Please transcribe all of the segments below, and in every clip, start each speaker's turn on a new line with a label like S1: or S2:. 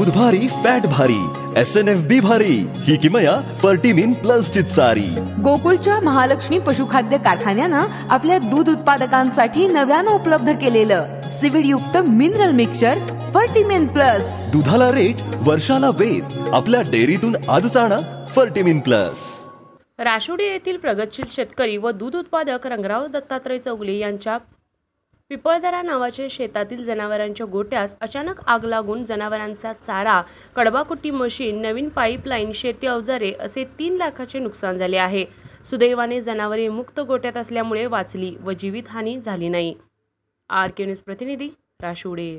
S1: दूध भारी फॅट भारी SNFB भारी ही किमया फर्टिमिन प्लस ची चारी।
S2: गोकुळच्या महालक्ष्मी पशुखाद्य कारखान्यानं आपल्या दूध उत्पादकांसाठी नव्यानं उपलब्ध केलेलं सीविड युक्त मिनरल मिक्सचर फर्टिमिन प्लस।
S1: दुधाला रेट वर्षाला वेद आपल्या डेअरीतून आजच आणा फर्टिमिन प्लस।
S3: राशोडी येथील प्रगतशील शेतकरी व दूध उत्पादक रंगराव दत्तात्रय चौगले यांच्या पिपळदरा नावाच्या शेतातील जनावरांच्या गोठ्यास अचानक आग लागून जनावरांचा चारा, कडबाकुट्टी मशीन, नवीन पाईपलाईन, शेती अवजारे असे 3 लाखाचे नुकसान झाले आहे। सुदैवाने जनावरे मुक्त गोठ्यात असल्यामुळे वाचली व जीवितहानी झाली नाही। RK न्यूज प्रतिनिधी राशोडे।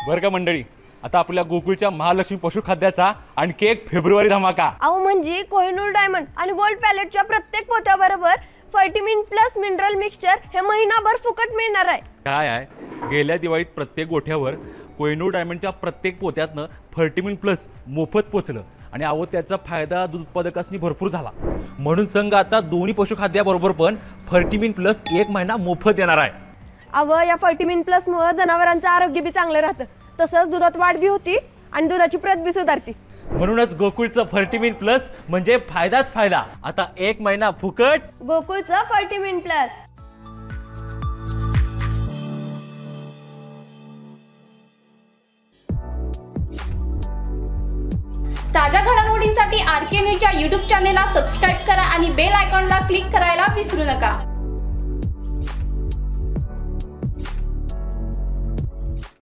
S4: बरं का मंडळी, आता आपल्या गोकुळच्या महालक्ष्मी पशुखाद्याचा आणखी एक फेब्रुवारी धमाका।
S5: अहो म्हणजे कोहिनूर डायमंड आणि गोल्ड पॅलेटच्या प्रत्येक पोत्याबरोबर फर्टिमिन प्लस मिनरल मिक्सचर हे महिनाभर फुकट मिळणार आहे।
S4: काय आहे, गेल्या दिवाळीत प्रत्येक गोठ्यावर कोहिनूर डायमंडच्या प्रत्येक पोत्यातनं फर्टिमिन प्लस मोफत पोचलं आणि अहो त्याचा फायदा दूध उत्पादकांनी भरपूर झाला। म्हणून संघ आता दोन्ही पशुखाद्याबरोबर पण फर्टिमिन प्लस 1 महिना मोफत देणार आहे।
S5: अहो या फर्टिमिन प्लस मुळे जनावरांचं आरोग्य बी चांगलं राहतं, तसंच दुधात वाढ बी होती आणि दुधाची प्रत बी सुधारते।
S4: म्हणूनच गोकुळचं फर्टिमिन प्लस म्हणजे फायदाच फायदा। आता 1 महिना फुकट
S5: गोकुळचं फर्टिमिन प्लस।
S6: ताज्या घडामोडींसाठी RK न्यूजच्या YouTube चॅनेलला सबस्क्राईब करा आणि बेल आयकॉनला क्लिक करायला विसरू नका।